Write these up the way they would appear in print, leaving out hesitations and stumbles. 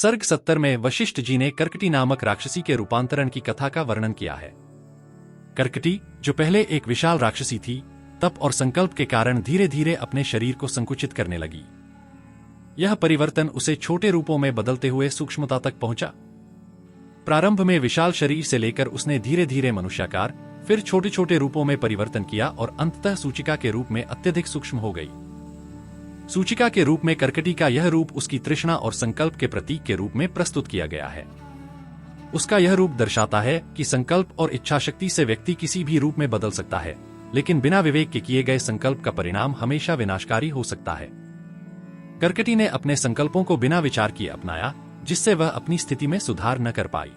सर्ग 70 में वशिष्ठ जी ने कर्कटी नामक राक्षसी के रूपांतरण की कथा का वर्णन किया है। कर्कटी, जो पहले एक विशाल राक्षसी थी, तप और संकल्प के कारण धीरे धीरे अपने शरीर को संकुचित करने लगी। यह परिवर्तन उसे छोटे रूपों में बदलते हुए सूक्ष्मता तक पहुंचा। प्रारंभ में विशाल शरीर से लेकर उसने धीरे धीरे मनुष्याकार, फिर छोटे छोटे रूपों में परिवर्तन किया और अंततः सूचिका के रूप में अत्यधिक सूक्ष्म हो गई। सूचिका के रूप में कर्कटी का यह रूप उसकी तृष्णा और संकल्प के प्रतीक के रूप में प्रस्तुत किया गया है। उसका यह रूप दर्शाता है कि संकल्प और इच्छाशक्ति से व्यक्ति किसी भी रूप में बदल सकता है, लेकिन बिना विवेक के किए गए संकल्प का परिणाम हमेशा विनाशकारी हो सकता है। कर्कटी ने अपने संकल्पों को बिना विचार किए अपनाया, जिससे वह अपनी स्थिति में सुधार न कर पाई।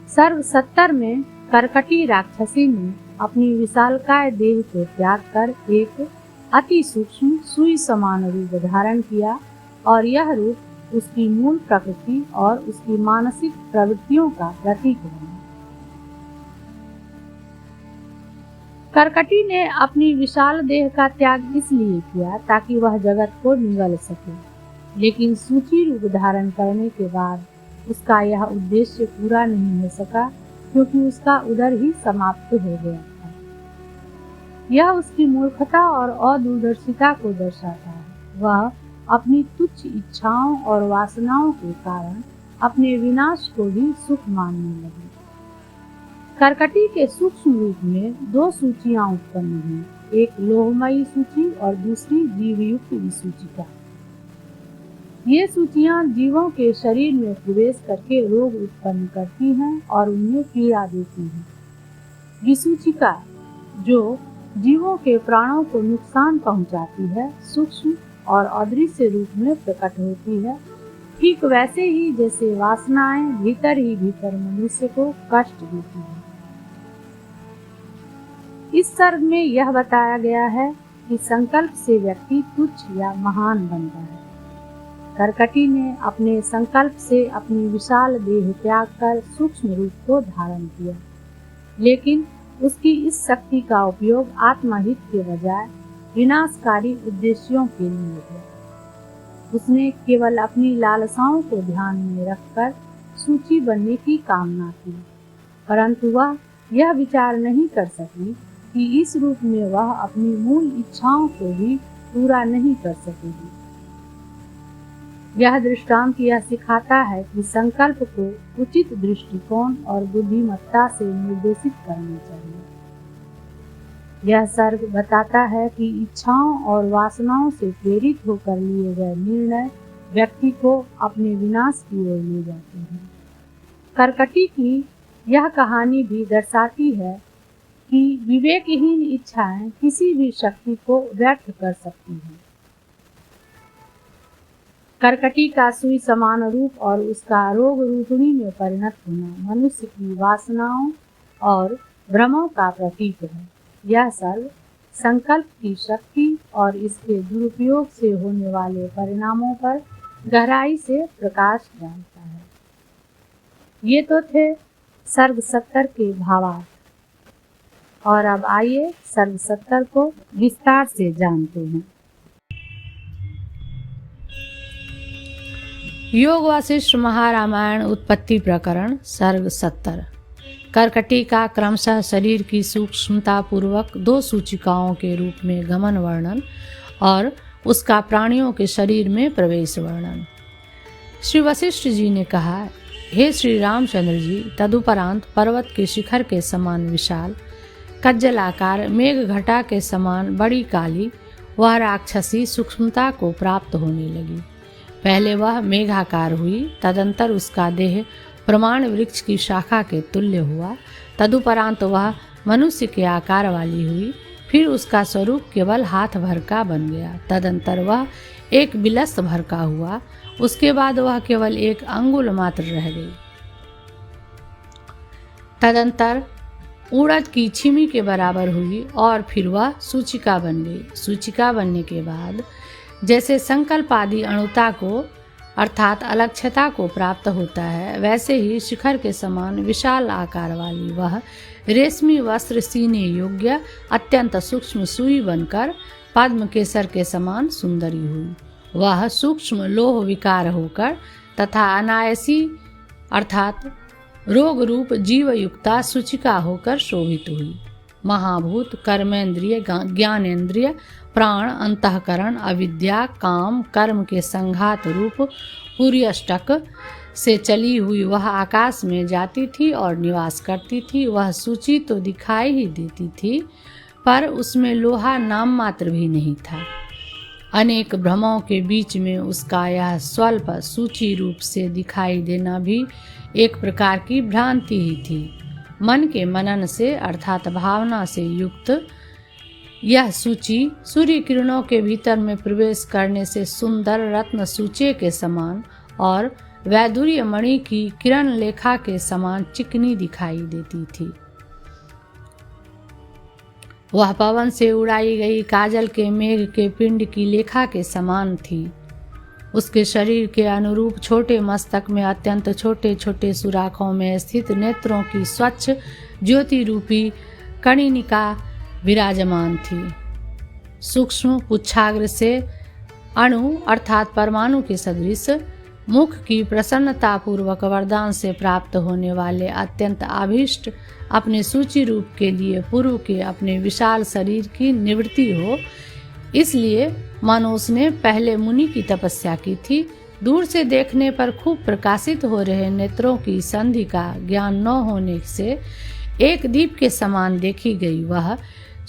सर्ग 70 में कर्कटी राक्षसी ने अपनी विशालकाय देह को त्याग कर एक अति सूक्ष्म सुई समान रूप धारण किया और यह रूप उसकी मूल प्रकृति और उसकी मानसिक प्रवृत्तियों का प्रतीक बना। कर्कटी ने अपनी विशाल देह का त्याग इसलिए किया ताकि वह जगत को निगल सके, लेकिन सूची रूप धारण करने के बाद उसका यह उद्देश्य पूरा नहीं हो सका, क्योंकि उसका उदर ही समाप्त हो गया था। यह उसकी मूर्खता और अदूरदर्शिता को दर्शाता है। वह अपनी तुच्छ इच्छाओं और वासनाओं के कारण अपने विनाश को भी सुख मानने लगी। कर्कटी के सूक्ष्म रूप में दो सूचियां उत्पन्न हुई, एक लोहमयी सूची और दूसरी जीवयुक्त विसूचिका। ये सूचियां जीवों के शरीर में प्रवेश करके रोग उत्पन्न करती हैं और उन्हें पीड़ा देती हैं। विसूचिका, जो जीवों के प्राणों को नुकसान पहुंचाती है, सूक्ष्म और अदृश्य रूप में प्रकट होती है, ठीक वैसे ही जैसे वासनाएं भीतर ही भीतर मनुष्य को कष्ट देती हैं। इस सर्ग में यह बताया गया है कि संकल्प से व्यक्ति तुच्छ या महान बनता है। कर्कटी ने अपने संकल्प से अपनी विशाल देह त्याग कर सूक्ष्म रूप को धारण किया, लेकिन उसकी इस शक्ति का उपयोग आत्महित के बजाय विनाशकारी उद्देश्यों के लिए किया। उसने केवल अपनी लालसाओं को ध्यान में रखकर सूची बनने की कामना की, परंतु वह यह विचार नहीं कर सकी कि इस रूप में वह अपनी मूल इच्छाओं को भी पूरा नहीं कर सकेगी। यह दृष्टांत यह सिखाता है कि संकल्प को उचित दृष्टिकोण और बुद्धिमत्ता से निर्देशित करना चाहिए। यह सर्ग बताता है कि इच्छाओं और वासनाओं से प्रेरित होकर लिए गए निर्णय व्यक्ति को अपने विनाश की ओर ले जाते हैं। कर्कटी की यह कहानी भी दर्शाती है कि विवेकहीन इच्छाएं किसी भी शक्ति को व्यर्थ कर सकती हैं। कर्कटी का सुई समान रूप और उसका रोग रूपिणी में परिणत होना मनुष्य की वासनाओं और भ्रमों का प्रतीक है। यह सर्ग संकल्प की शक्ति और इसके दुरुपयोग से होने वाले परिणामों पर गहराई से प्रकाश डालता है। ये तो थे सर्ग 70 के भावार्थ, और अब आइए सर्ग 70 को विस्तार से जानते हैं। योग वासिष्ठ महारामायण उत्पत्ति प्रकरण सर्ग 70। कर्कटी का क्रमशः शरीर की सूक्ष्मता पूर्वक दो सूचिकाओं के रूप में गमन वर्णन और उसका प्राणियों के शरीर में प्रवेश वर्णन। श्री वशिष्ठ जी ने कहा, हे श्री रामचंद्र जी, तदुपरांत पर्वत के शिखर के समान विशाल कज्जलाकार मेघ घटा के समान बड़ी काली वह राक्षसी सूक्ष्मता को प्राप्त होने लगी। पहले वह मेघाकार हुई, तदंतर उसका देह प्रमाण वृक्ष की शाखा के तुल्य हुआ, तदुपरांत वह मनुष्य के आकार वाली हुई, फिर उसका स्वरूप केवल हाथ भर का बन गया, तदंतर वह एक बिलस्त भर का हुआ, उसके बाद वह केवल एक अंगुल मात्र रह गई, तदंतर उड़द की छिमी के बराबर हुई और फिर वह सूचिका बन गई। सूचिका बनने के बाद जैसे संकल्प आदि अणुता को अर्थात अलक्षता को प्राप्त होता है, वैसे ही शिखर के समान विशाल आकार वाली वह रेशमी वस्त्र सीने योग्य अत्यंत सूक्ष्म सुई बनकर पद्म केसर के समान सुंदरी हुई। वह सूक्ष्म लोह विकार होकर तथा अनायासी अर्थात रोग रूप जीवयुक्ता सूचिका होकर शोभित हुई। महाभूत, कर्मेंद्रिय, ज्ञानेंद्रिय, प्राण, अंतःकरण, अविद्या, काम, कर्म के संघात रूप पूरी अष्टक से चली हुई वह आकाश में जाती थी और निवास करती थी। वह सूची तो दिखाई ही देती थी, पर उसमें लोहा नाम मात्र भी नहीं था। अनेक भ्रमों के बीच में उसका यह स्वल्प सूची रूप से दिखाई देना भी एक प्रकार की भ्रांति ही थी। मन के मनन से अर्थात भावना से युक्त यह सूची सूर्य किरणों के भीतर में प्रवेश करने से सुंदर रत्न सूचे के समान और वैदुर्य मणि की किरण लेखा के समान चिकनी दिखाई देती थी। वह पवन से उड़ाई गई काजल के मेघ के पिंड की लेखा के समान थी। उसके शरीर के अनुरूप छोटे मस्तक में अत्यंत छोटे छोटे सुराखों में स्थित नेत्रों की स्वच्छ ज्योति रूपी कणिनिका विराजमान थी। सूक्ष्म पुच्छाग्र से अणु अर्थात परमाणु के सदृश मुख की प्रसन्नता पूर्वक वरदान से प्राप्त होने वाले अत्यंत आभिष्ट अपने सूची रूप के लिए पूर्व के अपने विशाल शरीर की निवृत्ति हो, इसलिए मानो उसने पहले मुनि की तपस्या की थी। दूर से देखने पर खूब प्रकाशित हो रहे नेत्रों की संधि का ज्ञान न होने से एक दीप के समान देखी गई वह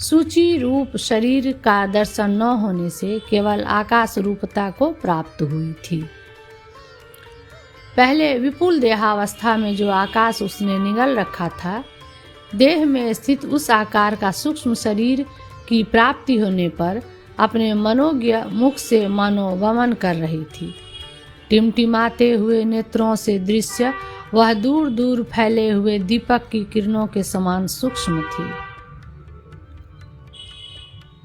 सूची रूप शरीर का दर्शन न होने से केवल आकाश रूपता को प्राप्त हुई थी। पहले विपुल देहावस्था में जो आकाश उसने निगल रखा था, देह में स्थित उस आकार का सूक्ष्म शरीर की प्राप्ति होने पर अपने मनोज्ञ मुख से मानो वमन कर रही थी। टिमटिमाते हुए नेत्रों से दृश्य वह दूर दूर फैले हुए दीपक की किरणों के समान सूक्ष्म थी।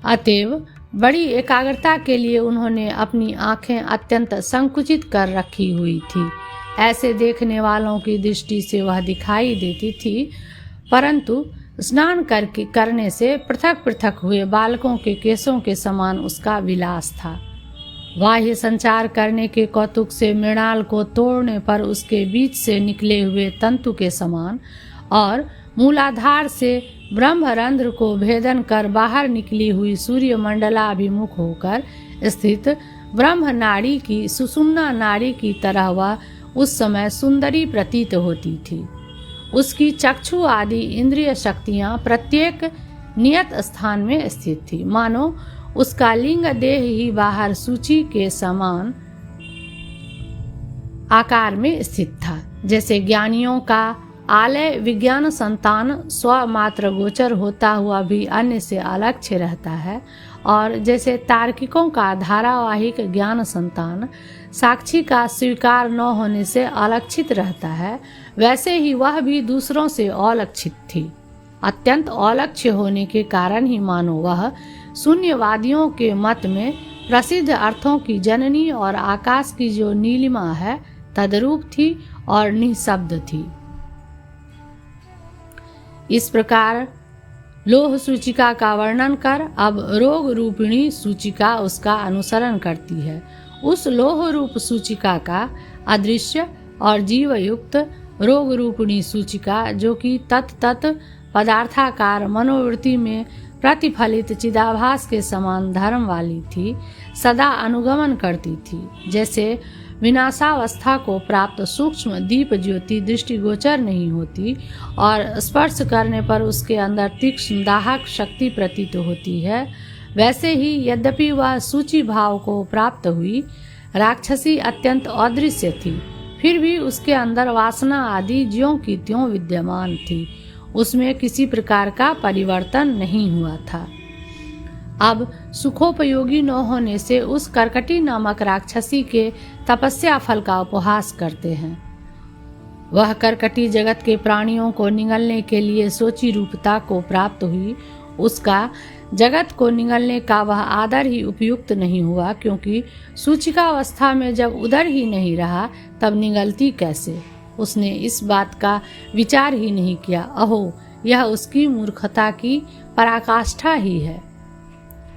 अतएव बड़ी एकाग्रता के लिए उन्होंने अपनी आंखें अत्यंत संकुचित कर रखी हुई थी। ऐसे देखने वालों की दृष्टि से वह दिखाई देती थी, परंतु स्नान करने से पृथक पृथक हुए बालकों के केसों के समान उसका विलास था। बाह्य संचार करने के कौतुक से मृणाल को तोड़ने पर उसके बीच से निकले हुए तंतु के समान और मूलाधार से ब्रह्मरंध्र को भेदन कर बाहर निकली हुई सूर्य मंडलाभिमुख होकर स्थित ब्रह्म नाड़ी की सुषुम्ना नाड़ी की तरह वह उस समय सुंदरी प्रतीत होती थी। उसकी चक्षु आदि इंद्रिय शक्तियां प्रत्येक नियत स्थान में स्थित थी, मानो उसका लिंग देह ही बाहर सूची के समान आकार में स्थित था। जैसे ज्ञानियों का आलय विज्ञान संतान स्वमात्र गोचर होता हुआ भी अन्य से अलक्ष्य रहता है, और जैसे तार्किकों का धारावाहिक ज्ञान संतान साक्षी का स्वीकार न होने से अलक्षित रहता है, वैसे ही वह भी दूसरों से अलक्षित थी। अत्यंत अलक्ष्य होने के कारण ही मानो वह शून्यवादियों के मत में प्रसिद्ध अर्थों की जननी और आकाश की जो नीलिमा है तद्रूप थी और निःशब्द थी। इस प्रकार लोह सूचिका का वर्णन कर अब रोग रूपिणी सूचिका उसका अनुसरण करती है। उस लोह रूप सूचिका का अदृश्य और जीवयुक्त रोग रूपिणी सूचिका, जो कि तत्त पदार्थाकार मनोवृत्ति में प्रतिफलित चिदाभास के समान धर्म वाली थी, सदा अनुगमन करती थी। जैसे विनाशावस्था को प्राप्त सूक्ष्म दीप ज्योति दृष्टिगोचर नहीं होती और स्पर्श करने पर उसके अंदर तीक्ष्ण दाहक शक्ति प्रतीत होती है, वैसे ही यद्यपि वह सूची भाव को प्राप्त हुई राक्षसी अत्यंत अदृश्य थी, फिर भी उसके अंदर वासना आदि ज्यों की त्यों विद्यमान थी। उसमें किसी प्रकार का परिवर्तन नहीं हुआ था। अब सुखोपयोगी न होने से उस कर्कटी नामक राक्षसी के तपस्या फल का उपहास करते हैं। वह कर्कटी जगत के प्राणियों को निगलने के लिए सोची रूपता को प्राप्त हुई। उसका जगत को निगलने का वह आदर ही उपयुक्त नहीं हुआ, क्योंकि सूचिकावस्था में जब उदर ही नहीं रहा तब निगलती कैसे। उसने इस बात का विचार ही नहीं किया। अहो, यह उसकी मूर्खता की पराकाष्ठा ही है।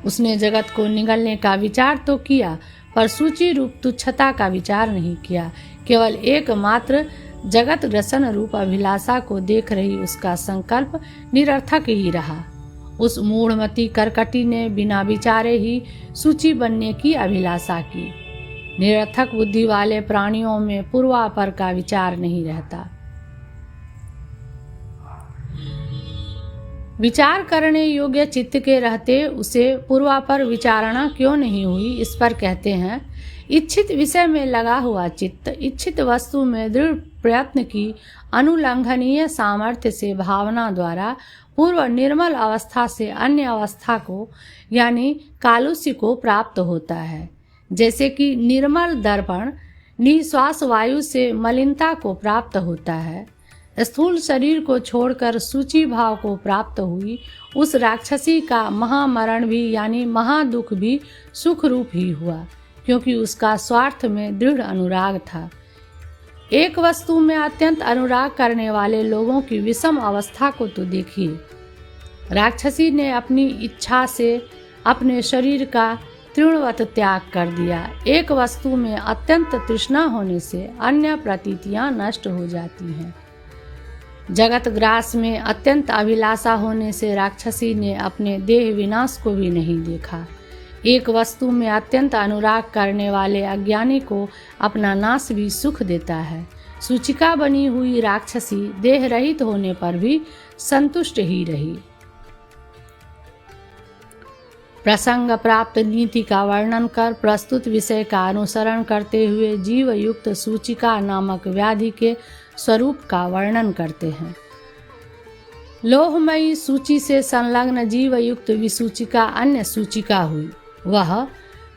उसने जगत को निगलने का विचार तो किया, पर सूची रूप तुच्छता का विचार नहीं किया। केवल एकमात्र जगत रसन रूप अभिलाषा को देख रही उसका संकल्प निरर्थक ही रहा। उस मूढ़मती करकटी ने बिना विचारे ही सूची बनने की अभिलाषा की। निरर्थक बुद्धि वाले प्राणियों में पूर्वापर का विचार नहीं रहता। विचार करने योग्य चित्त के रहते उसे पूर्वापर विचारणा क्यों नहीं हुई, इस पर कहते हैं, इच्छित विषय में लगा हुआ चित्त इच्छित वस्तु में दृढ़ प्रयत्न की अनुलंघनीय सामर्थ्य से भावना द्वारा पूर्व निर्मल अवस्था से अन्य अवस्था को यानी कालुष्य को प्राप्त होता है। जैसे कि निर्मल दर्पण निश्वास वायु से मलिनता को प्राप्त होता है। स्थूल शरीर को छोड़कर सूची भाव को प्राप्त हुई उस राक्षसी का महामरण भी यानी महादुख भी सुख रूप ही हुआ, क्योंकि उसका स्वार्थ में दृढ़ अनुराग था। एक वस्तु में अत्यंत अनुराग करने वाले लोगों की विषम अवस्था को तो देखिए। राक्षसी ने अपनी इच्छा से अपने शरीर का तृणवत त्याग कर दिया। एक वस्तु में अत्यंत तृष्णा होने से अन्य प्रतीतियां नष्ट हो जाती हैं। जगत ग्रास में अत्यंत अभिलाषा होने से राक्षसी ने अपने देह विनाश को भी नहीं देखा। एक वस्तु में अत्यंत अनुराग करने वाले अज्ञानी को अपना नाश भी सुख देता है। सूचिका बनी हुई राक्षसी देह रहित होने पर भी संतुष्ट ही रही। प्रसंग प्राप्त नीति का वर्णन कर प्रस्तुत विषय का अनुसरण करते हुए जीव युक्त सूचिका नामक व्याधि के स्वरूप का वर्णन करते हैं। लोहमयी सूची से संलग्न जीव युक्त विसूचिका अन्य सूचिका हुई। वह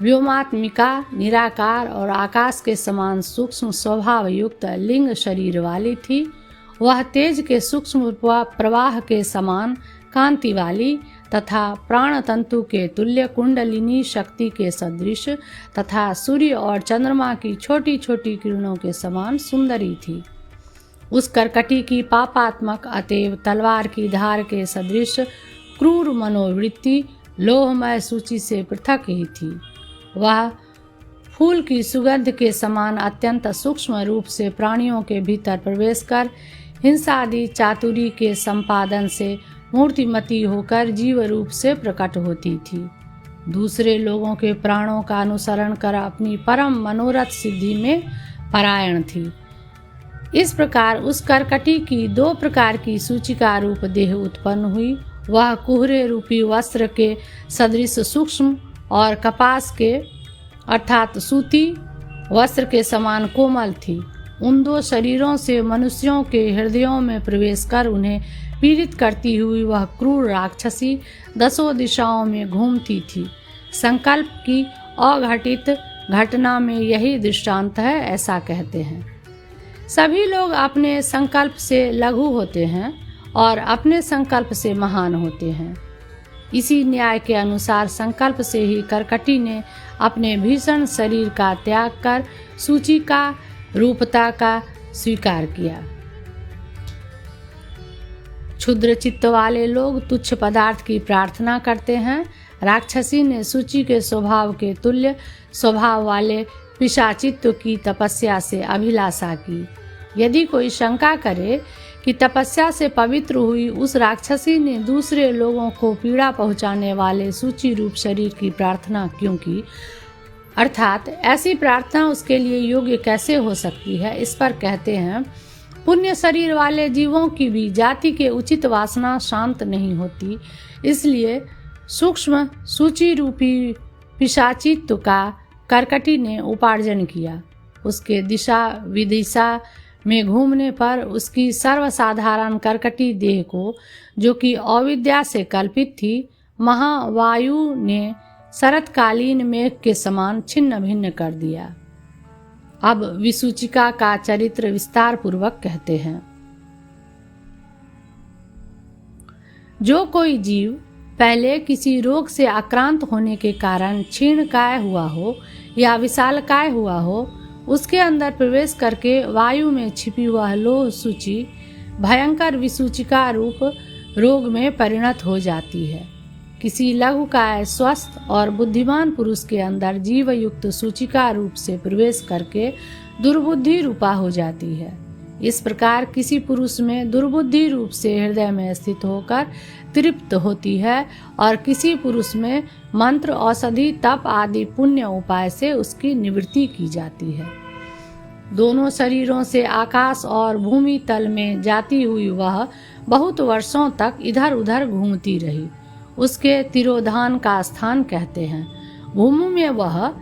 व्योमात्मिका निराकार और आकाश के समान सूक्ष्म स्वभाव युक्त लिंग शरीर वाली थी। वह तेज के सूक्ष्म प्रवाह के समान कांति वाली तथा प्राण तंतु के तुल्य कुंडलिनी शक्ति के सदृश तथा सूर्य और चंद्रमा की छोटी छोटी किरणों के समान सुंदरी थी। उस करकटी की पापात्मक अतएव तलवार की धार के सदृश क्रूर मनोवृत्ति लोहमय सूची से पृथक ही थी। वह फूल की सुगंध के समान अत्यंत सूक्ष्म रूप से प्राणियों के भीतर प्रवेश कर हिंसा आदि चातुरी के संपादन से मूर्तिमती होकर जीव रूप से प्रकट होती थी। दूसरे लोगों के प्राणों का अनुसरण कर अपनी परम मनोरथ सिद्धि में परायण थी। इस प्रकार उस करकटी की दो प्रकार की सूचिका रूप देह उत्पन्न हुई। वह कुहरे रूपी वस्त्र के सदृश सूक्ष्म और कपास के अर्थात सूती वस्त्र के समान कोमल थी। उन दो शरीरों से मनुष्यों के हृदयों में प्रवेश कर उन्हें पीड़ित करती हुई वह क्रूर राक्षसी दसों दिशाओं में घूमती थी। संकल्प की अघटित घटना में यही दृष्टांत है, ऐसा कहते हैं। सभी लोग अपने संकल्प से लघु होते हैं और अपने संकल्प से महान होते हैं। इसी न्याय के अनुसार संकल्प से ही करकटी ने अपने भीषण शरीर का त्याग कर सूची का रूपता का स्वीकार किया। क्षुद्र चित्त वाले लोग तुच्छ पदार्थ की प्रार्थना करते हैं। राक्षसी ने सूची के स्वभाव के तुल्य स्वभाव वाले पिशाचित्व की तपस्या से अभिलाषा की। यदि कोई शंका करे कि तपस्या से पवित्र हुई उस राक्षसी ने दूसरे लोगों को पीड़ा पहुंचाने वाले सूची रूप शरीर की प्रार्थना क्यों की, अर्थात ऐसी प्रार्थना उसके लिए योग्य कैसे हो सकती है, इस पर कहते हैं, पुण्य शरीर वाले जीवों की भी जाति के उचित वासना शांत नहीं होती। इसलिए सूक्ष्म सूची रूपी पिशाचित्व का करकटी ने उपार्जन किया। उसके दिशा विदिशा में घूमने पर उसकी सर्वसाधारण करकटी देह को, जो कि अविद्या से कल्पित थी, महावायु ने शरतकालीन मेघ के समान छिन्न भिन्न कर दिया। अब विसूचिका का चरित्र विस्तार पूर्वक कहते हैं। जो कोई जीव पहले किसी रोग से आक्रांत होने के कारण क्षीणकाय हुआ हो या विशालकाय हुआ हो, उसके अंदर प्रवेश करके वायु में छिपी वह लोह सूची भयंकर विसूचिका रूप रोग में परिणत हो जाती है। किसी लघुकाय स्वस्थ और बुद्धिमान पुरुष के अंदर जीव युक्त सूचिका रूप से प्रवेश करके दुर्बुद्धि रूपा हो जाती है। इस प्रकार किसी पुरुष में दुर्बुद्धि रूप से हृदय में स्थित होकर तृप्त होती है और किसी पुरुष में मंत्र, औषधि, तप आदि पुण्य उपाय से उसकी निवृत्ति की जाती है। दोनों शरीरों से आकाश और भूमि तल में जाती हुई वह बहुत वर्षों तक इधर उधर घूमती रही। उसके तिरोधान का स्थान कहते हैं। भूमि में वह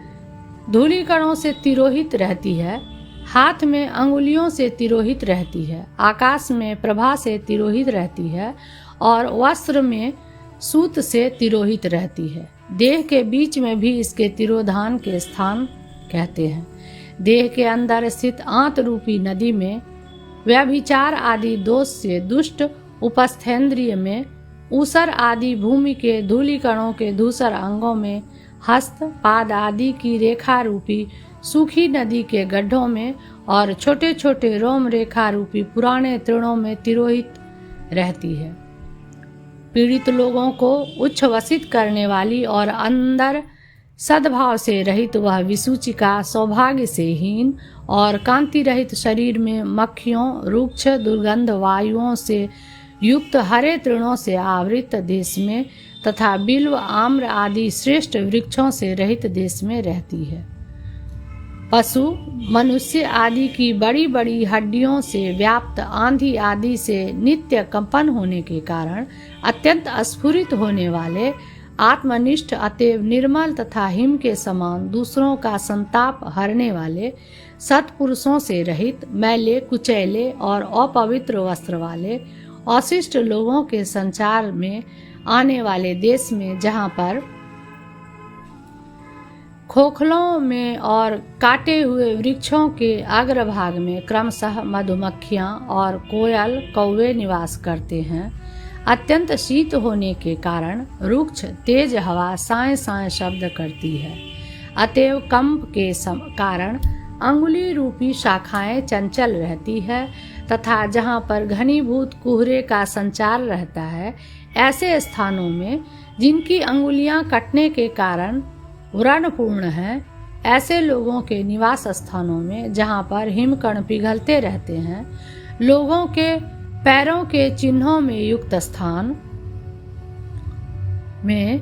धूलिकणों से तिरोहित रहती है, हाथ में अंगुलियों से तिरोहित रहती है, आकाश में प्रभा से तिरोहित रहती है और वस्त्र में सूत से तिरोहित रहती है। देह के बीच में भी इसके तिरोधान के स्थान कहते हैं। देह के अंदर स्थित आंत रूपी नदी में व्यभिचार आदि दोष से दुष्ट उपस्थेंद्रिय में, ऊसर आदि भूमि के धूलिकणों के धूसर अंगों में, हस्त पाद आदि की रेखा रूपी सूखी नदी के गड्ढों में और छोटे छोटे रोम रेखा रूपी पुराने तृणों में तिरोहित रहती है। पीड़ित लोगों को उच्छ्वसित करने वाली और अंदर सद्भाव से रहित वह विसूचिका सौभाग्य से हीन और कांति रहित शरीर में मक्खियों, रुक्ष, दुर्गंध वायुओं से युक्त हरे तृणों से आवृत देश में तथा बिल्व, आम्र आदि श्रेष्ठ वृक्षों से रहित देश में रहती है। पशु, मनुष्य आदि की बड़ी बड़ी हड्डियों से व्याप्त आंधी आदि से नित्य कंपन होने के कारण अत्यंत अस्फुरित होने वाले, आत्मनिष्ठ अतएव निर्मल तथा हिम के समान दूसरों का संताप हरने वाले, सत्पुरुषों से रहित, मैले, कुचैले और अपवित्र वस्त्र वाले, अशिष्ट लोगों के संचार में आने वाले देश में, जहाँ पर खोखलों में और काटे हुए वृक्षों के अग्रभाग में क्रमशः मधुमक्खियाँ और कोयल, कौवे निवास करते हैं। अत्यंत शीत होने के कारण रुक्ष तेज हवा साए साए शब्द करती है। अतएव कंप के कारण अंगुली रूपी शाखाएं चंचल रहती है तथा जहाँ पर घनीभूत कुहरे का संचार रहता है, ऐसे स्थानों में जिनकी अंगुलियां कटने के कारण व्रणपूर्ण हैं, ऐसे लोगों के निवास स्थानों में जहाँ पर हिमकण पिघलते रहते हैं, लोगों के पैरों के चिन्हों में युक्त स्थान में,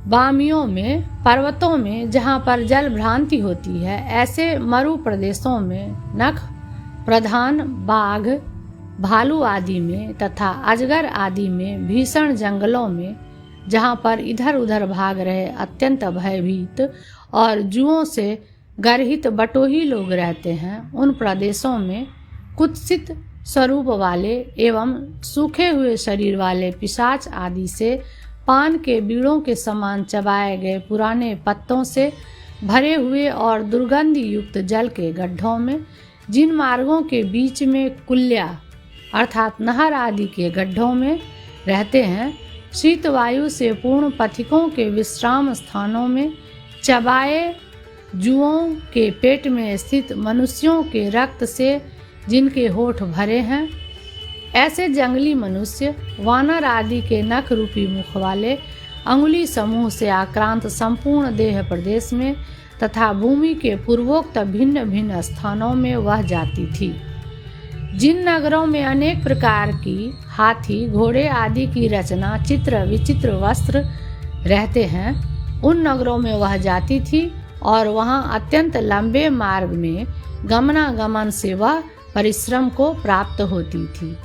बामियों में, पर्वतों में जहाँ पर जल भ्रांति होती है, ऐसे मरु प्रदेशों में, नख प्रधान बाघ, भालू आदि में तथा अजगर आदि में, भीषण जंगलों में जहाँ पर इधर उधर भाग रहे अत्यंत भयभीत और जुओं से गर्हित बटोही लोग रहते हैं, उन प्रदेशों में कुत्सित स्वरूप वाले एवं सूखे हुए शरीर वाले पिशाच आदि से, पान के बीड़ों के समान चबाए गए पुराने पत्तों से भरे हुए और दुर्गंध युक्त जल के गड्ढों में, जिन मार्गों के बीच में कुल्या अर्थात नहर आदि के गड्ढों में रहते हैं, शीत वायु से पूर्ण पथिकों के विश्राम स्थानों में, चबाए जुओं के पेट में स्थित मनुष्यों के रक्त से जिनके होठ भरे हैं, ऐसे जंगली मनुष्य, वानर आदि के नख रूपी मुख वाले, अंगुली समूह से आक्रांत संपूर्ण देह प्रदेश में तथा भूमि के पूर्वोक्त भिन्न भिन्न स्थानों में वह जाती थी। जिन नगरों में अनेक प्रकार की हाथी, घोड़े आदि की रचना, चित्र विचित्र वस्त्र रहते हैं, उन नगरों में वह जाती थी और वहाँ अत्यंत लंबे मार्ग में गमनागमन से वह परिश्रम को प्राप्त होती थी।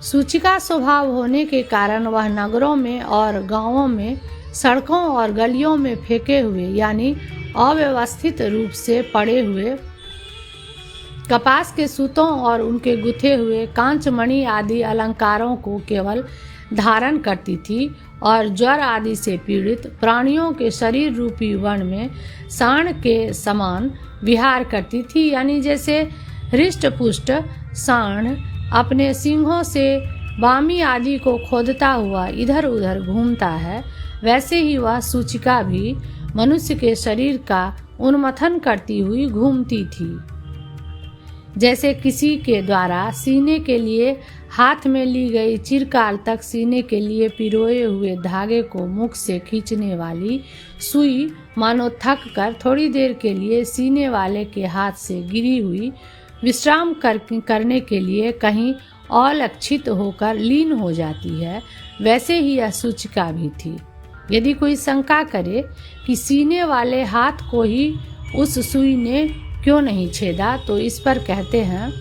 सूचिका स्वभाव होने के कारण वह नगरों में और गांवों में, सड़कों और गलियों में फेंके हुए यानी अव्यवस्थित रूप से पड़े हुए कपास के सूतों और उनके गुथे हुए कांचमणि आदि अलंकारों को केवल धारण करती थी और ज्वर आदि से पीड़ित प्राणियों के शरीर रूपी वन में सांड के समान विहार करती थी। यानी जैसे हृष्ट पुष्ट सांड अपने सिंहों से बामी आदि को खोदता हुआ इधर उधर घूमता है, वैसे ही वह सूचिका भी मनुष्य के शरीर का उन्मथन करती हुई घूमती थी। जैसे किसी के द्वारा सीने के लिए हाथ में ली गई चिरकाल तक सीने के लिए पिरोए हुए धागे को मुख से खींचने वाली सुई मानो थक कर थोड़ी देर के लिए सीने वाले के हाथ से गिरी हुई विश्राम करने के लिए कहीं अलक्षित होकर लीन हो जाती है, वैसे ही यह सूचिका भी थी। यदि कोई शंका करे कि सीने वाले हाथ को ही उस सुई ने क्यों नहीं छेदा, तो इस पर कहते हैं,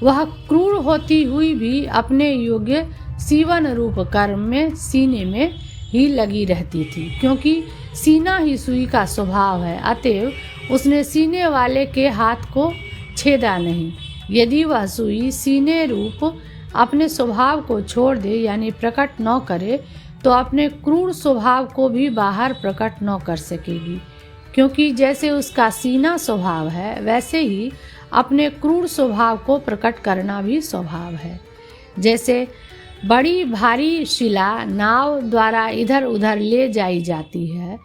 वह क्रूर होती हुई भी अपने योग्य सीवन रूप कर्म में सीने में ही लगी रहती थी, क्योंकि सीना ही सुई का स्वभाव है। अतएव उसने सीने वाले के हाथ को छेदा नहीं। यदि वह सुई सीने रूप अपने स्वभाव को छोड़ दे, यानी प्रकट न करे, तो अपने क्रूर स्वभाव को भी बाहर प्रकट न कर सकेगी, क्योंकि जैसे उसका सीना स्वभाव है, वैसे ही अपने क्रूर स्वभाव को प्रकट करना भी स्वभाव है। जैसे बड़ी भारी शिला नाव द्वारा इधर उधर ले जाई जाती है,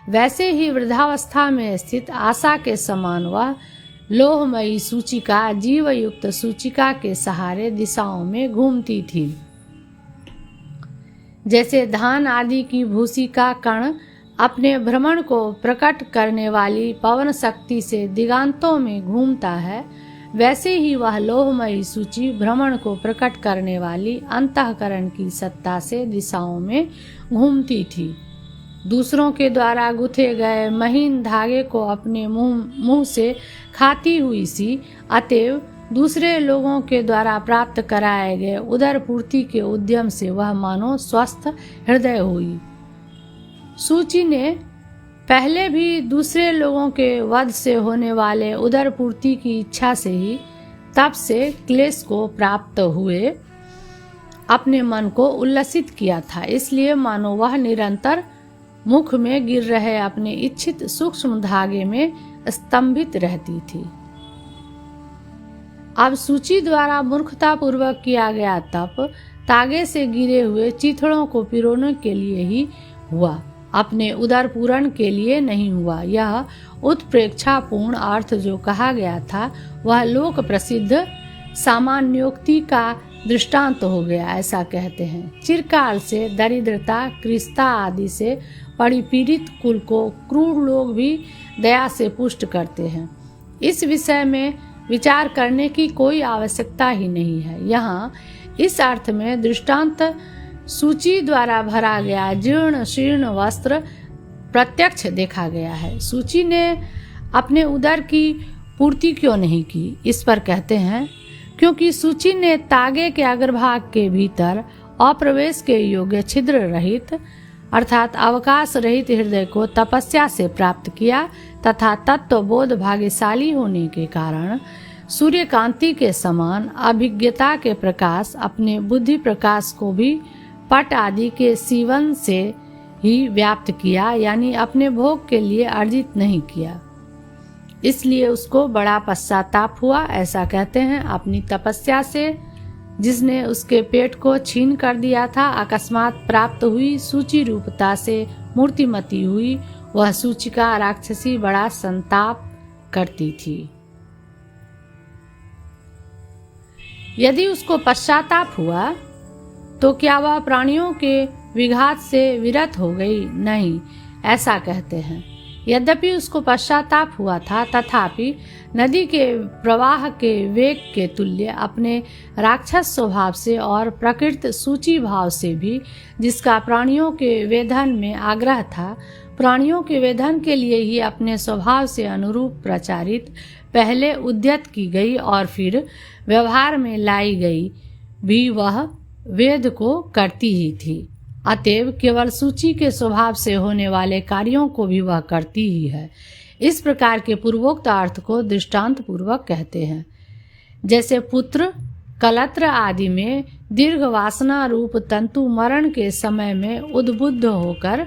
वैसे ही वृद्धावस्था में स्थित आशा के समान वह लोहमयी सूचिका जीवयुक्त सूचिका के सहारे दिशाओं में घूमती थी। जैसे धान आदि की भूसी का कण अपने भ्रमण को प्रकट करने वाली पवन शक्ति से दिगांतों में घूमता है, वैसे ही वह लोहमयी सूची भ्रमण को प्रकट करने वाली अंतःकरण की सत्ता से दिशाओं में घूमती थी। दूसरों के द्वारा गुथे गए महीन धागे को अपने मुंह से खाती हुई सी, अतएव दूसरे लोगों के द्वारा प्राप्त कराए गए उदर पूर्ति के उद्यम से वह मानो स्वस्थ हृदय हुई। सूची ने पहले भी दूसरे लोगों के वध से होने वाले उदर पूर्ति की इच्छा से ही तप से क्लेश को प्राप्त हुए अपने मन को उल्लसित किया था। इसलिए मानो वह निरंतर मुख में गिर रहे अपने इच्छित सूक्ष्म धागे में स्तंभित रहती थी। अब सूची द्वारा मूर्खता पूर्वक किया गया तप तागे से गिरे हुए चिथड़ों को पिरोने के लिए ही हुआ, अपने उदर पूरण के लिए नहीं हुआ। यह उत्प्रेक्षापूर्ण अर्थ जो कहा गया था, वह लोक प्रसिद्ध सामान्योक्ति का दृष्टांत हो गया, ऐसा कहते हैं। चिरकाल से दरिद्रता, क्रिस्ता आदि से परिपीड़ित कुल को क्रूर लोग भी दया से पुष्ट करते हैं। इस विषय में विचार करने की कोई आवश्यकता ही नहीं है। यहाँ इस अर्थ में दृष्टांत सूची द्वारा भरा गया जीर्ण शीर्ण वस्त्र प्रत्यक्ष देखा गया है। सूची ने अपने उदर की पूर्ति क्यों नहीं की, इस पर कहते हैं, क्योंकि सूची ने तागे के अग्रभाग के भीतर अप्रवेश के योग्य छिद्र रहित अर्थात अवकाश रहित हृदय को तपस्या से प्राप्त किया तथा तत्वबोध भाग्यशाली होने के कारण सूर्यकांति के समान अभिज्ञता के प्रकाश अपने बुद्धि प्रकाश को भी पट आदि के सीवन से ही व्याप्त किया, यानी अपने भोग के लिए अर्जित नहीं किया। इसलिए उसको बड़ा पश्चाताप हुआ, ऐसा कहते हैं। अपनी तपस्या से जिसने उसके पेट को छीन कर दिया था, अकस्मात प्राप्त हुई सूची रूपता से मूर्तिमती हुई वह सूचिका राक्षसी बड़ा संताप करती थी। यदि उसको पश्चाताप हुआ तो क्या वह प्राणियों के विघात से विरत हो गई? नहीं, ऐसा कहते हैं। यद्यपि उसको पश्चाताप हुआ था, तथापि नदी के प्रवाह के वेग के तुल्य अपने राक्षस स्वभाव से और प्रकृत सूची भाव से भी, जिसका प्राणियों के वेधन में आग्रह था, प्राणियों के वेधन के लिए ही अपने स्वभाव से अनुरूप प्रचारित पहले उद्यत की गई और फिर व्यवहार में लाई गई भी वह वेद को करती ही थी। अतएव केवल सूची के स्वभाव से होने वाले कार्यों को भी वह करती ही है। इस प्रकार के पूर्वोक्त अर्थ को दृष्टांत पूर्वक कहते हैं। जैसे पुत्र कलत्र आदि में दीर्घ वासना रूप तंतु मरण के समय में उद्बुद्ध होकर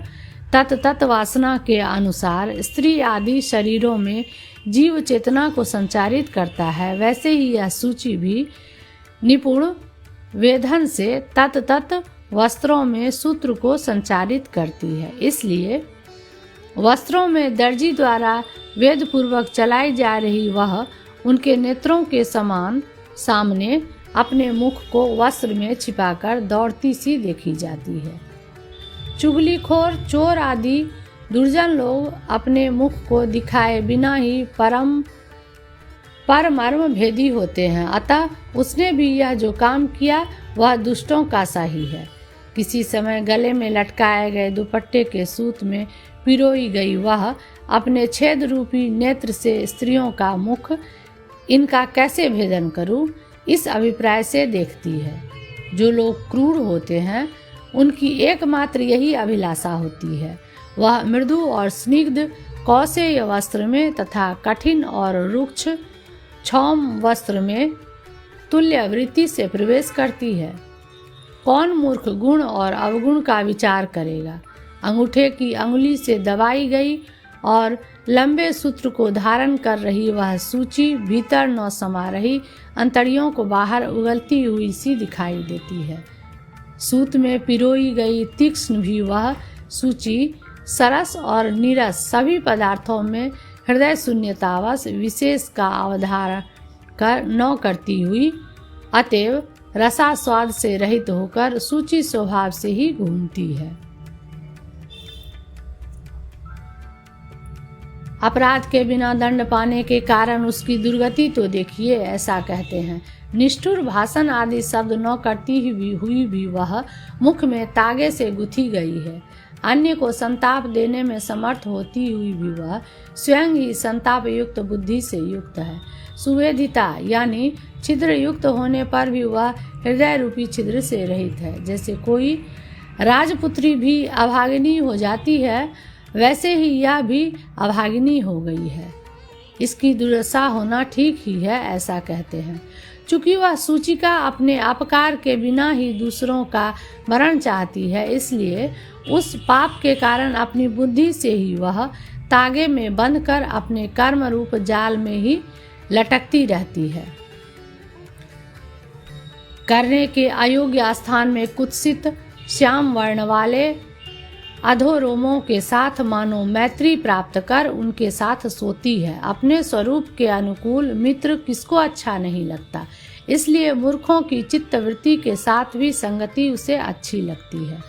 तत् वासना के अनुसार स्त्री आदि शरीरों में जीव चेतना को संचारित करता है, वैसे ही यह सूची भी निपुण वेधन से तत् वस्त्रों में सूत्र को संचारित करती है। इसलिए वस्त्रों में दर्जी द्वारा वेद पूर्वक चलाई जा रही वह उनके नेत्रों के समान सामने अपने मुख को वस्त्र में छिपाकर दौड़ती सी देखी जाती है। चुगलीखोर, चोर आदि दुर्जन लोग अपने मुख को दिखाए बिना ही परमर्म भेदी होते हैं। अतः उसने भी यह जो काम किया वह दुष्टों का सा ही है। किसी समय गले में लटकाए गए दुपट्टे के सूत में पिरोई गई वह अपने छेद रूपी नेत्र से स्त्रियों का मुख इनका कैसे भेदन करूं, इस अभिप्राय से देखती है। जो लोग क्रूर होते हैं उनकी एकमात्र यही अभिलाषा होती है। वह मृदु और स्निग्ध कौशेय वस्त्र में तथा कठिन और रुक्ष क्षौम वस्त्र में तुल्य वृत्ति से प्रवेश करती है। कौन मूर्ख गुण और अवगुण का विचार करेगा। अंगूठे की अंगुली से दबाई गई और लंबे सूत्र को धारण कर रही वह सूची भीतर न समा रही अंतड़ियों को बाहर उगलती हुई सी दिखाई देती है। सूत में पिरोई गई तीक्ष्ण भी वह सूची सरस और नीरस सभी पदार्थों में हृदय शून्यतावश विशेष का अवधारण न करती हुई अतएव रसास्वाद से रहित होकर सूची स्वभाव से ही घूमती है। अपराध के बिना दंड पाने के कारण उसकी दुर्गति तो देखिए, ऐसा कहते हैं। निष्ठुर भाषण आदि शब्द न करती हुई भी वह मुख में तागे से गुथी गई है। अन्य को संताप देने में समर्थ होती हुई भी वह स्वयं ही संताप युक्त बुद्धि से युक्त है। सुवेदिता यानी छिद्र युक्त होने पर भी वह हृदय रूपी छिद्र से रहित है। जैसे कोई राजपुत्री भी अभागिनी हो जाती है, वैसे ही यह भी अभागिनी हो गई है। इसकी दुर्दशा होना ठीक ही है, ऐसा कहते हैं। चूंकि वह सूचिका अपने अपकार के बिना ही दूसरों का मरण चाहती है, इसलिए उस पाप के कारण अपनी बुद्धि से ही वह तागे में बंध कर अपने कर्म रूप जाल में ही लटकती रहती है। करने के अयोग्य स्थान में कुत्सित श्याम वर्ण वाले अधोरोमों के साथ मानो मैत्री प्राप्त कर उनके साथ सोती है। अपने स्वरूप के अनुकूल मित्र किसको अच्छा नहीं लगता, इसलिए मूर्खों की चित्तवृत्ति के साथ भी संगति उसे अच्छी लगती है,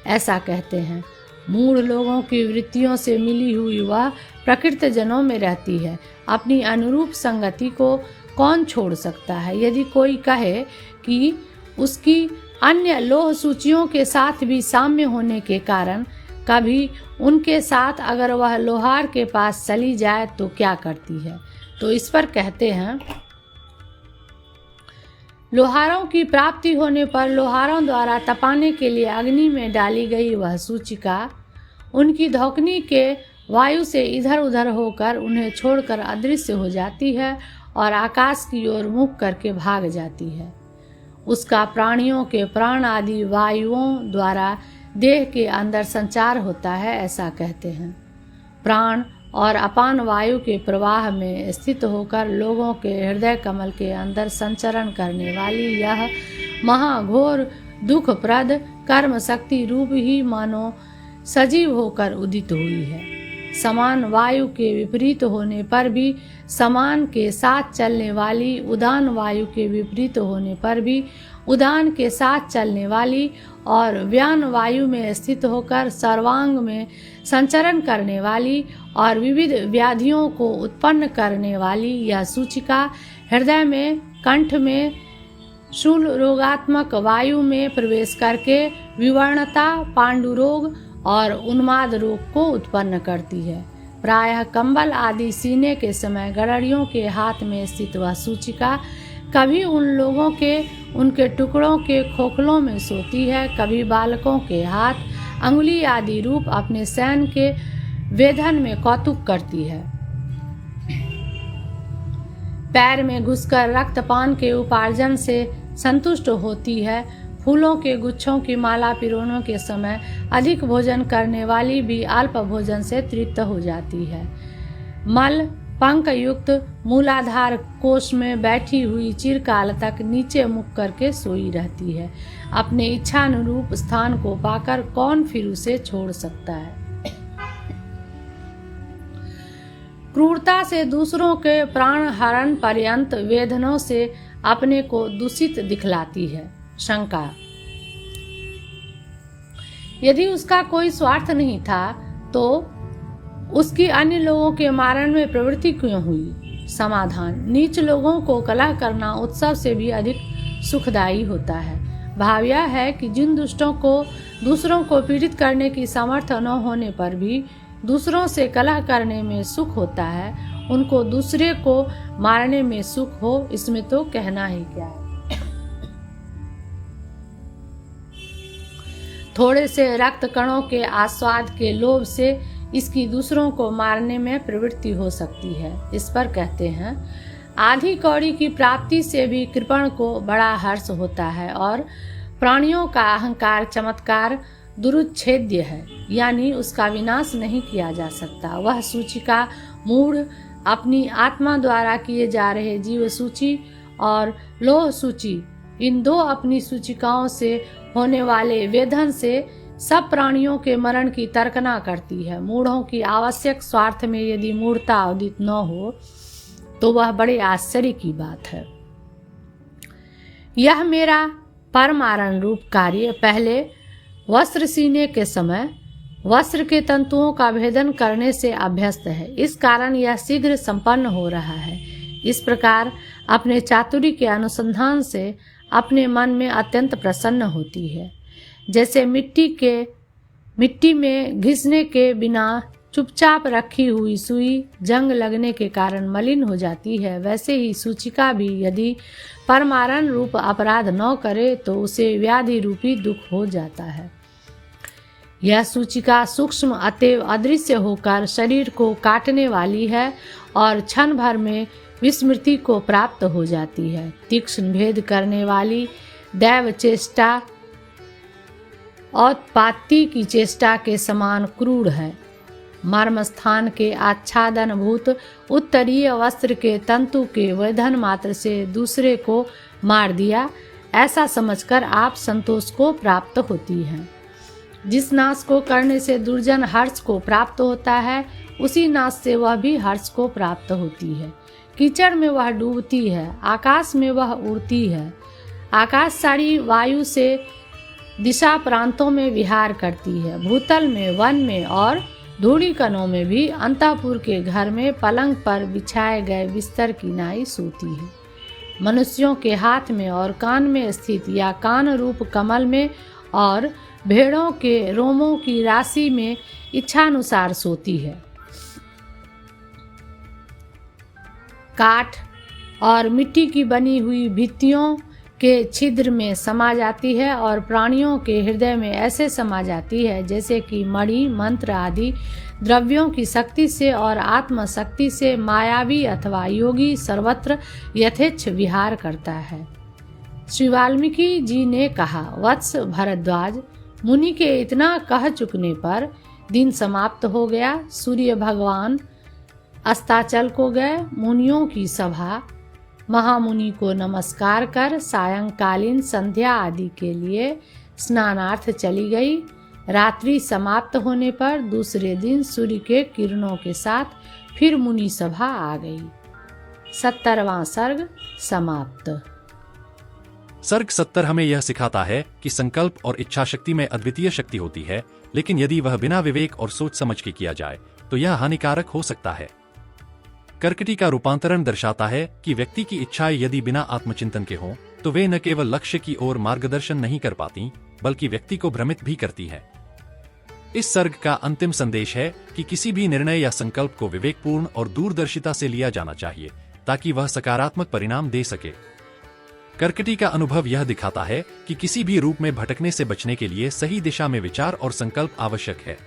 ऐसा कहते हैं। मूढ़ लोगों की वृत्तियों से मिली हुई वह प्रकृत जनों में रहती है। अपनी अनुरूप संगति को कौन छोड़ सकता है। यदि कोई कहे कि उसकी अन्य लोह सूचियों के साथ भी साम्य होने के कारण कभी उनके साथ अगर वह लोहार के पास चली जाए तो क्या करती है, तो इस पर कहते हैं, लोहारों की प्राप्ति होने पर लोहारों द्वारा तपाने के लिए अग्नि में डाली गई वह सूचिका उनकी धौकनी के वायु से इधर उधर होकर उन्हें छोड़कर अदृश्य हो जाती है और आकाश की ओर मुख करके भाग जाती है। उसका प्राणियों के प्राण आदि वायुओं द्वारा देह के अंदर संचार होता है, ऐसा कहते हैं। प्राण और अपान वायु के प्रवाह में स्थित होकर लोगों के हृदय कमल के अंदर संचरण करने वाली यह महाघोर दुखप्रद कर्म शक्ति रूप ही मानो सजीव होकर उदित हुई है। समान वायु के विपरीत होने पर भी समान के साथ चलने वाली, उदान वायु के विपरीत होने पर भी उदान के साथ चलने वाली और व्यान वायु में स्थित होकर सर्वांग में संचरण करने वाली और विविध व्याधियों को उत्पन्न करने वाली यह सूचिका हृदय में, कंठ में, शूल रोगात्मक वायु में प्रवेश करके विवर्णता, पांडुरोग और उन्माद रोग को उत्पन्न करती है। प्रायः कंबल आदि सीने के समय गड़रियों के हाथ में स्थित वह सूचिका कभी उन लोगों के उनके टुकड़ों के खोखलों में सोती है, कभी बालकों के हाथ, अंगुली आदि रूप अपने सैन के वेधन में कौतुक करती है। पैर में घुसकर रक्तपान के उपार्जन से संतुष्ट होती है। फूलों के गुच्छों की माला पिरोने के समय अधिक भोजन करने वाली भी अल्प भोजन से तृप्त हो जाती है। मल पंख युक्त मूलाधार कोष में बैठी हुई चिरकाल तक नीचे मुख करके सोई रहती है। अपने इच्छानुरूप स्थान को पाकर कौन फिर उसे छोड़ सकता है। क्रूरता से दूसरों के प्राण हरण पर्यंत वेदनों से अपने को दूषित दिखलाती है। शंका, यदि उसका कोई स्वार्थ नहीं था तो उसकी अन्य लोगों के मारण में प्रवृत्ति क्यों हुई? समाधान, नीच लोगों को कलह करना उत्सव से भी अधिक सुखदायी होता है। भाव यह है कि जिन दुष्टों को दूसरों को पीड़ित करने की सामर्थ्य न होने पर भी दूसरों से कलह करने में सुख होता है, उनको दूसरे को मारने में सुख हो, इसमें तो कहना ही क्या है। थोड़े से रक्त कणों के आस्वाद के लोभ से इसकी दूसरों को मारने में प्रवृत्ति हो सकती है। इस पर कहते हैं, आधी कौड़ी की प्राप्ति से भी कृपण को बड़ा हर्ष होता है और प्राणियों का अहंकार चमत्कार दुरुच्छेद्य है, यानी उसका विनाश नहीं किया जा सकता। वह सूचिका मूढ़ अपनी आत्मा द्वारा किए जा रहे जीव सूची और लोह सूची, इन दो अपनी सूचिकाओं से होने वाले वेधन से सब प्राणियों के मरण की तर्कना करती है। मूढ़ों की आवश्यक स्वार्थ में यदि मूढ़ता उदित न हो तो वह बड़े आश्चर्य की बात है। यह मेरा परमारण रूप कार्य पहले वस्त्र सीने के समय वस्त्र के तंतुओं का भेदन करने से अभ्यस्त है, इस कारण यह शीघ्र संपन्न हो रहा है। इस प्रकार अपने चातुर्य के अनुसंधान से अपने मन में अत्यंत प्रसन्न होती है। जैसे मिट्टी में घिसने के बिना चुपचाप रखी हुई सुई जंग लगने के कारण मलिन हो जाती है, वैसे ही सूचिका भी यदि परमारण रूप अपराध न करे तो उसे व्याधि रूपी दुख हो जाता है। यह सूचिका सूक्ष्म अतएव अदृश्य होकर शरीर को काटने वाली है और क्षण भर में विस्मृति को प्राप्त हो जाती है। तीक्ष्ण भेद करने वाली दैव चेष्टा औत्पाती की चेष्टा के समान क्रूर है। मर्म स्थान के आच्छादन भूत उत्तरीय वस्त्र के तंतु के वेधन मात्र से दूसरे को मार दिया, ऐसा समझकर आप संतोष को प्राप्त होती हैं। जिस नाश को करने से दुर्जन हर्ष को प्राप्त होता है, उसी नाश से वह भी हर्ष को प्राप्त होती है। कीचड़ में वह डूबती है, आकाश में वह उड़ती है। आकाशसारी वायु से दिशा प्रांतों में विहार करती है, भूतल में, वन में और धूड़ी कणों में भी अंतःपुर के घर में पलंग पर बिछाए गए बिस्तर की नाई सोती है। मनुष्यों के हाथ में और कान में स्थित या कान रूप कमल में और भेड़ों के रोमों की राशि में इच्छानुसार सोती है। काठ और मिट्टी की बनी हुई भित्तियों के छिद्र में समा जाती है और प्राणियों के हृदय में ऐसे समा जाती है जैसे कि मणि, मंत्र आदि द्रव्यों की शक्ति से और आत्मशक्ति से मायावी अथवा योगी सर्वत्र यथेच्छ विहार करता है। श्री वाल्मीकि जी ने कहा, वत्स भरद्वाज, मुनि के इतना कह चुकने पर दिन समाप्त हो गया। सूर्य भगवान अस्ताचल को गए। मुनियों की सभा महामुनि को नमस्कार कर सायंकालीन संध्या आदि के लिए स्नानार्थ चली गई। रात्रि समाप्त होने पर दूसरे दिन सूर्य के किरणों के साथ फिर मुनि सभा आ गई। 70वां सर्ग समाप्त। सर्ग 70 हमें यह सिखाता है कि संकल्प और इच्छा शक्ति में अद्वितीय शक्ति होती है, लेकिन यदि वह बिना विवेक और सोच समझ के किया जाए तो यह हानिकारक हो सकता है। कर्कटी का रूपांतरण दर्शाता है कि व्यक्ति की इच्छाएं यदि बिना आत्मचिंतन के हों तो वे न केवल लक्ष्य की ओर मार्गदर्शन नहीं कर पाती, बल्कि व्यक्ति को भ्रमित भी करती है। इस सर्ग का अंतिम संदेश है कि किसी भी निर्णय या संकल्प को विवेकपूर्ण और दूरदर्शिता से लिया जाना चाहिए ताकि वह सकारात्मक परिणाम दे सके। कर्कटी का अनुभव यह दिखाता है कि किसी भी रूप में भटकने से बचने के लिए सही दिशा में विचार और संकल्प आवश्यक है।